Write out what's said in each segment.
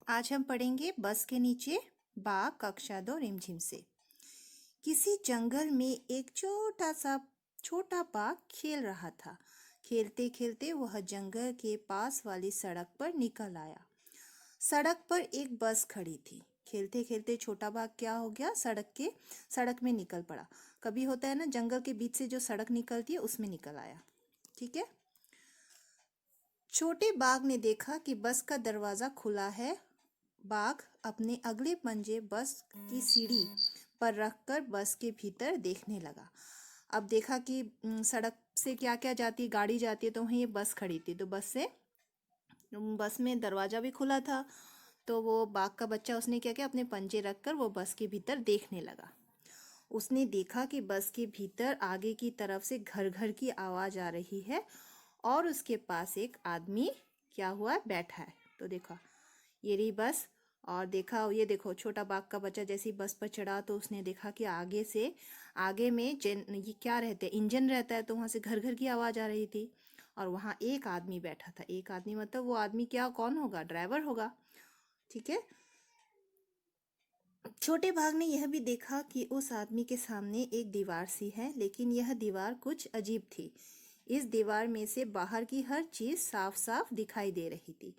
आज हम पढ़ेंगे बस के नीचे बाघ कक्षा 2 रिमझिम से। किसी जंगल में एक छोटा बाघ खेल रहा था। खेलते खेलते वह जंगल के पास वाली सड़क पर निकल आया। सड़क पर एक बस खड़ी थी। खेलते खेलते छोटा बाघ क्या हो गया, सड़क में निकल पड़ा। कभी होता है ना, जंगल के बीच से जो सड़क निकलती है उसमें निकल आया। ठीक है। छोटे बाघ ने देखा कि बस का दरवाजा खुला है। बाघ अपने अगले पंजे बस की सीढ़ी पर रखकर बस के भीतर देखने लगा। अब देखा कि सड़क से क्या क्या जाती है, गाड़ी जाती है, तो वहीं ये बस खड़ी थी। तो बस में दरवाजा भी खुला था। तो वो बाघ का बच्चा, उसने क्या किया, अपने पंजे रखकर वो बस के भीतर देखने लगा। उसने देखा कि बस के भीतर आगे की तरफ से घर घर की आवाज आ रही है और उसके पास एक आदमी क्या हुआ, बैठा है। तो देखा, ये रही बस। और देखा, ये देखो, छोटा बाघ का बच्चा जैसे ही बस पर चढ़ा तो उसने देखा कि आगे में ये क्या रहते हैं, इंजन रहता है। तो वहां से घर घर की आवाज आ रही थी और वहां एक आदमी बैठा था। एक आदमी मतलब वो आदमी क्या, कौन होगा, ड्राइवर होगा। ठीक है। छोटे बाघ ने यह भी देखा कि उस आदमी के सामने एक दीवार सी है, लेकिन यह दीवार कुछ अजीब थी। इस दीवार में से बाहर की हर चीज साफ साफ दिखाई दे रही थी।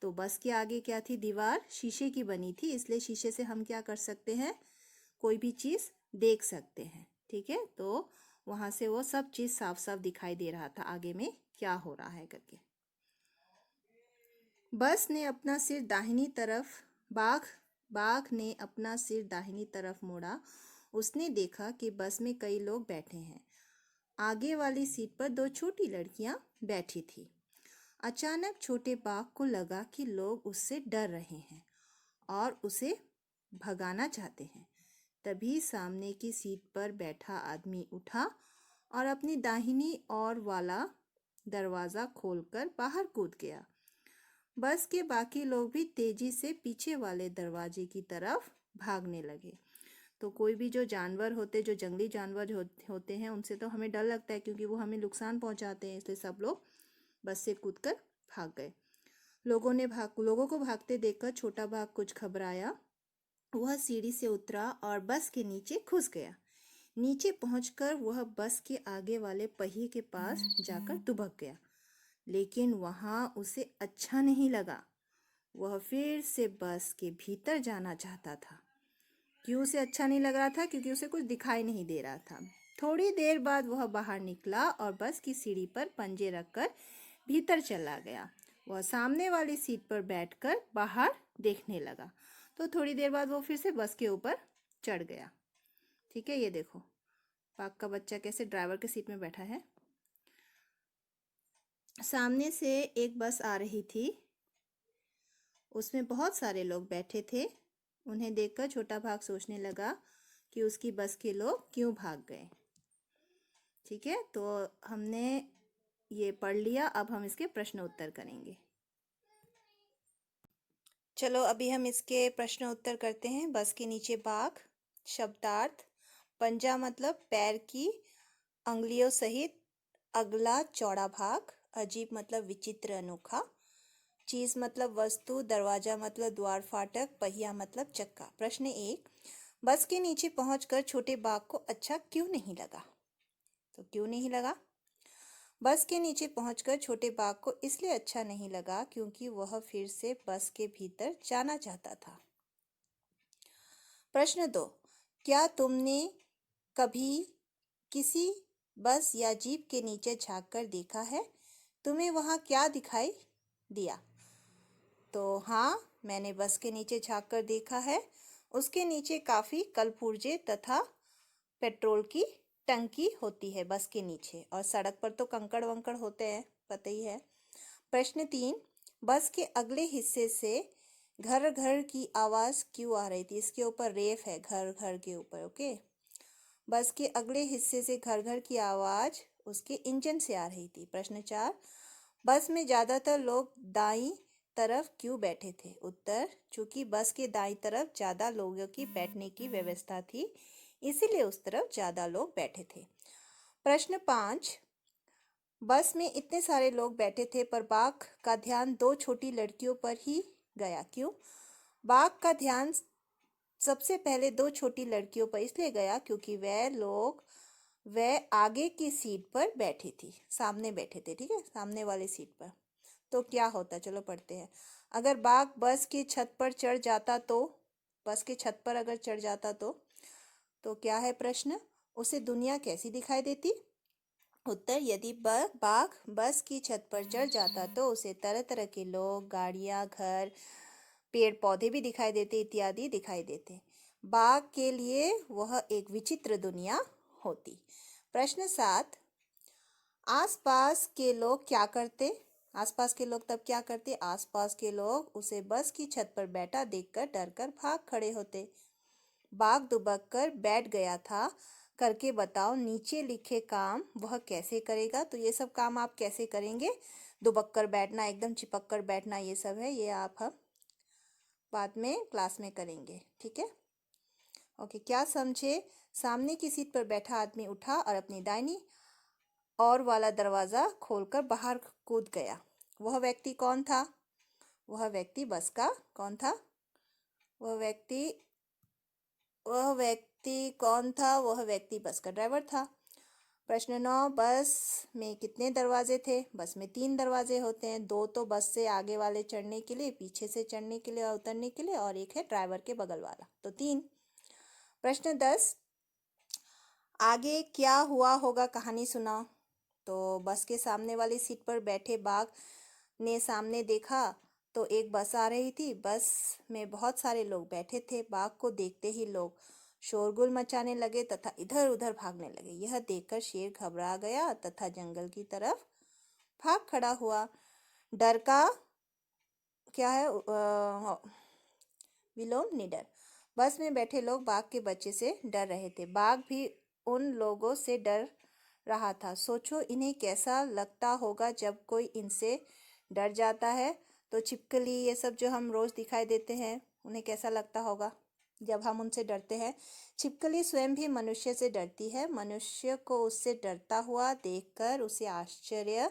तो बस के आगे क्या थी, दीवार शीशे की बनी थी, इसलिए शीशे से हम क्या कर सकते हैं, कोई भी चीज देख सकते हैं। ठीक है। तो वहां से वो सब चीज साफ साफ दिखाई दे रहा था, आगे में क्या हो रहा है करके। बस ने अपना सिर दाहिनी तरफ बाघ बाघ ने अपना सिर दाहिनी तरफ मोड़ा। उसने देखा कि बस में कई लोग बैठे हैं। आगे वाली सीट पर दो छोटी लड़कियां बैठी थी। अचानक छोटे बाघ को लगा कि लोग उससे डर रहे हैं और उसे भगाना चाहते हैं। तभी सामने की सीट पर बैठा आदमी उठा और अपनी दाहिनी ओर वाला दरवाजा खोलकर बाहर कूद गया। बस के बाकी लोग भी तेजी से पीछे वाले दरवाजे की तरफ भागने लगे। तो कोई भी जो जानवर होते, जो जंगली जानवर होते हैं, उनसे तो हमें डर लगता है क्योंकि वो हमें नुकसान पहुंचाते हैं, इसलिए सब लोग बस से कूदकर भाग गए। लोगों को भागते देखकर छोटा बाघ कुछ घबराया। वह सीढ़ी से उतरा और बस के नीचे घुस गया। नीचे पहुंचकर वह बस के आगे वाले पहिए के पास जाकर दुबक गया, लेकिन वहां उसे अच्छा नहीं लगा। वह फिर से बस के भीतर जाना चाहता था। क्यों उसे अच्छा नहीं लग रहा था? क्योंकि उसे कुछ दिखाई नहीं दे रहा था। थोड़ी देर बाद वह बाहर निकला और बस की सीढ़ी पर पंजे रखकर भीतर चला गया। वह सामने वाली सीट पर बैठकर बाहर देखने लगा। तो थोड़ी देर बाद वो फिर से बस के ऊपर चढ़ गया। ठीक है। ये देखो, बाघ का बच्चा कैसे ड्राइवर के सीट में बैठा है। सामने से एक बस आ रही थी, उसमें बहुत सारे लोग बैठे थे। उन्हें देखकर छोटा बाघ सोचने लगा कि उसकी बस के लोग क्यों भाग गए। ठीक है। तो हमने ये पढ़ लिया, अब हम इसके प्रश्न उत्तर करेंगे। चलो अभी हम इसके प्रश्न उत्तर करते हैं। बस के नीचे बाघ। शब्दार्थ: पंजा मतलब पैर की अंगुलियों सहित अगला चौड़ा भाग। अजीब मतलब विचित्र, अनोखा। चीज मतलब वस्तु। दरवाजा मतलब द्वार फाटक। पहिया मतलब चक्का। प्रश्न 1, बस के नीचे पहुंचकर छोटे बाघ को अच्छा क्यों नहीं लगा? तो क्यों नहीं लगा? बस के नीचे पहुंचकर छोटे बाघ को इसलिए अच्छा नहीं लगा क्योंकि वह फिर से बस के भीतर जाना चाहता था। प्रश्न 2, क्या तुमने कभी किसी बस या जीप के नीचे झांककर देखा है? तुम्हें वहां क्या दिखाई दिया? तो हाँ, मैंने बस के नीचे झांककर देखा है। उसके नीचे काफी कलपुर्जे तथा पेट्रोल की टंकी होती है बस के नीचे, और सड़क पर तो कंकड़ वंकड़ होते हैं, पता ही है। प्रश्न 3, बस के अगले हिस्से से घर घर की आवाज क्यों आ रही थी? इसके ऊपर रेफ है, घर घर के ऊपर। ओके। बस के अगले हिस्से से घर घर की आवाज उसके इंजन से आ रही थी। प्रश्न 4, बस में ज्यादातर लोग दाईं तरफ क्यों बैठे थे? उत्तर: चूंकि बस के दाईं तरफ ज्यादा लोगों की बैठने की व्यवस्था थी, इसीलिए उस तरफ ज्यादा लोग बैठे थे। प्रश्न 5, बस में इतने सारे लोग बैठे थे पर बाघ का ध्यान दो छोटी लड़कियों पर ही गया, क्यों? बाघ का ध्यान सबसे पहले दो छोटी लड़कियों पर इसलिए गया क्योंकि वह आगे की सीट पर बैठी थी, सामने बैठे थे, ठीक है, सामने वाली सीट पर। तो क्या होता, चलो पढ़ते हैं। अगर बाघ बस की छत पर चढ़ जाता तो, बस की छत पर अगर चढ़ जाता तो क्या है प्रश्न, उसे दुनिया कैसी दिखाई देती। उत्तर, यदि बाघ बस की छत पर चढ़ जाता तो उसे तरह तरह के लोग, गाड़ियां, घर, पेड़ पौधे भी दिखाई देते, इत्यादि दिखाई देते। बाघ के लिए वह एक विचित्र दुनिया होती। प्रश्न 7, आसपास के लोग क्या करते। आसपास के लोग तब क्या करते, आसपास के लोग उसे बस की छत पर बैठा देखकर डरकर भाग खड़े होते। बाघ दुबक कर बैठ गया था, करके बताओ नीचे लिखे काम वह कैसे करेगा। तो ये सब काम आप कैसे करेंगे, दुबक कर बैठना, एकदम चिपक कर बैठना, ये सब है, ये आप हम बाद में क्लास में करेंगे, ठीक है। ओके, क्या समझे। सामने की सीट पर बैठा आदमी उठा और अपनी दाहिनी और वाला दरवाजा खोलकर बाहर कूद गया। वह व्यक्ति कौन था, वह व्यक्ति बस का कौन था, वह व्यक्ति कौन था, वह व्यक्ति बस का ड्राइवर था। प्रश्न 9, बस में कितने दरवाजे थे। बस में 3 दरवाजे होते हैं, 2 तो बस से आगे वाले चढ़ने के लिए, पीछे से चढ़ने के लिए और उतरने के लिए, और एक है ड्राइवर के बगल वाला, तो 3। प्रश्न 10, आगे क्या हुआ होगा, कहानी सुनाओ। तो बस के सामने वाली सीट पर बैठे बाघ ने सामने देखा तो एक बस आ रही थी। बस में बहुत सारे लोग बैठे थे। बाघ को देखते ही लोग शोरगुल मचाने लगे तथा इधर उधर भागने लगे। यह देखकर शेर घबरा गया तथा जंगल की तरफ भाग खड़ा हुआ। डर का क्या है, विलोम निडर। बस में बैठे लोग बाघ के बच्चे से डर रहे थे। बाघ भी उन लोगों से डर रहा था। सोचो इन्हें कैसा लगता होगा जब कोई इनसे डर जाता है। तो छिपकली, ये सब जो हम रोज दिखाई देते हैं, उन्हें कैसा लगता होगा जब हम उनसे डरते हैं। छिपकली स्वयं भी मनुष्य से डरती है। मनुष्य को उससे डरता हुआ देखकर उसे आश्चर्य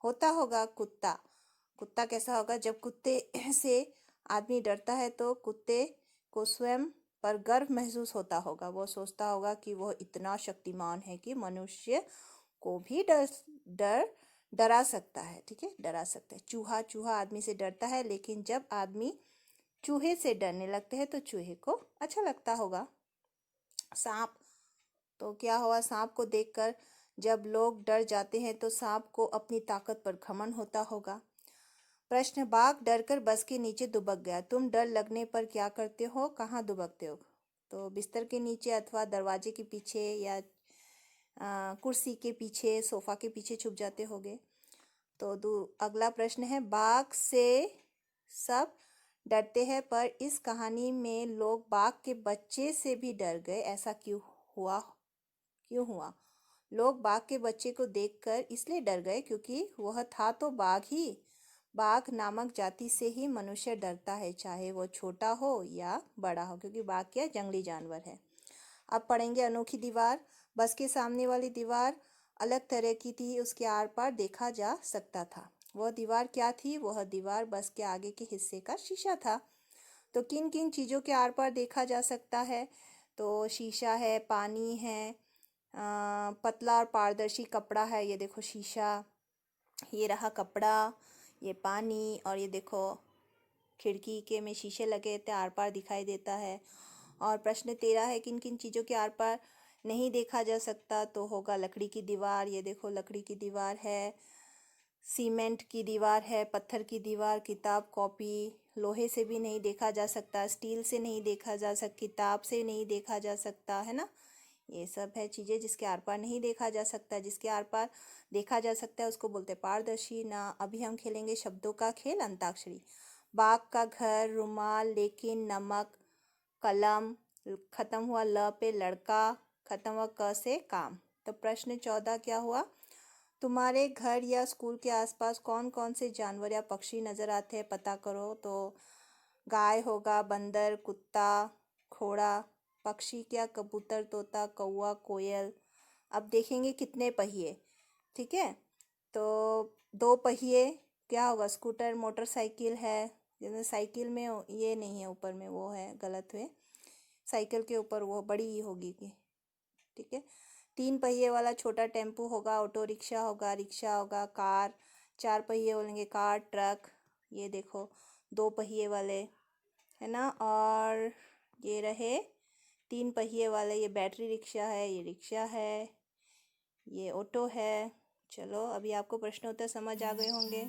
होता होगा। कुत्ता कैसा होगा, जब कुत्ते से आदमी डरता है तो कुत्ते को स्वयं पर गर्व महसूस होता होगा। वो सोचता होगा कि वह इतना शक्तिमान है कि मनुष्य को भी डरा सकता है, ठीक है, डरा सकता है। चूहा आदमी से डरता है, लेकिन जब आदमी चूहे से डरने लगते हैं तो चूहे को अच्छा लगता होगा। सांप, तो क्या हुआ, सांप को देखकर जब लोग डर जाते हैं तो सांप को अपनी ताकत पर घमंड होता होगा। प्रश्न, बाघ डरकर बस के नीचे दुबक गया। तुम डर लगने पर क्या करते हो, कहाँ दुबकते हो। तो बिस्तर के नीचे अथवा दरवाजे के पीछे या कुर्सी के पीछे, सोफा के पीछे छुप जाते होगे। तो अगला प्रश्न है, बाघ से सब डरते हैं पर इस कहानी में लोग बाघ के बच्चे से भी डर गए, ऐसा क्यों हुआ। लोग बाघ के बच्चे को देखकर इसलिए डर गए क्योंकि वह था तो बाघ ही। बाघ नामक जाति से ही मनुष्य डरता है, चाहे वो छोटा हो या बड़ा हो, क्योंकि बाघ क्या जंगली जानवर है। अब पढ़ेंगे अनोखी दीवार। बस के सामने वाली दीवार अलग तरह की थी, उसके आर पार देखा जा सकता था। वह दीवार क्या थी, वह दीवार बस के आगे के हिस्से का शीशा था। तो किन किन चीज़ों के आर पार देखा जा सकता है, तो शीशा है, पानी है, पतला और पारदर्शी कपड़ा है, ये देखो शीशा, ये रहा कपड़ा, ये पानी, और ये देखो खिड़की के में शीशे लगे थे, आर पार दिखाई देता है। और प्रश्न 13 है, किन किन चीज़ों के आर पार नहीं देखा जा सकता, तो होगा लकड़ी की दीवार, ये देखो लकड़ी की दीवार है, सीमेंट की दीवार है, पत्थर की दीवार, किताब कॉपी, लोहे से भी नहीं देखा जा सकता, स्टील से नहीं देखा जा सकता, किताब से नहीं देखा जा सकता, है ना। ये सब है चीज़ें जिसके आर पार नहीं देखा जा सकता। जिसके आर पार देखा जा सकता है उसको बोलते हैं पारदर्शी। ना, अभी हम खेलेंगे शब्दों का खेल, अंताक्षरी। बाघ का घर, रुमाल, लेकिन, नमक, कलम, खत्म हुआ ल पे लड़का, खत्म हुआ क से काम। तो प्रश्न 14 क्या हुआ, तुम्हारे घर या स्कूल के आसपास कौन कौन से जानवर या पक्षी नजर आते हैं, पता करो। तो गाय होगा, बंदर, कुत्ता, घोड़ा, पक्षी क्या, कबूतर, तोता, कौवा, कोयल। अब देखेंगे कितने पहिए, ठीक है। तो 2 पहिए क्या होगा, स्कूटर, मोटरसाइकिल है, जैसे साइकिल में ये नहीं है, ऊपर में वो है, गलत है। साइकिल के ऊपर वो बड़ी ही होगी कि, ठीक है। 3 पहिए वाला छोटा टेम्पू होगा, ऑटो रिक्शा होगा, रिक्शा होगा, कार। 4 पहिए बोलेंगे कार, ट्रक। ये देखो 2 पहिए वाले, है ना। और ये रहे 3 पहिए वाले, ये बैटरी रिक्शा है, ये रिक्शा है, ये ऑटो है। चलो अभी आपको प्रश्न उत्तर समझ आ गए होंगे।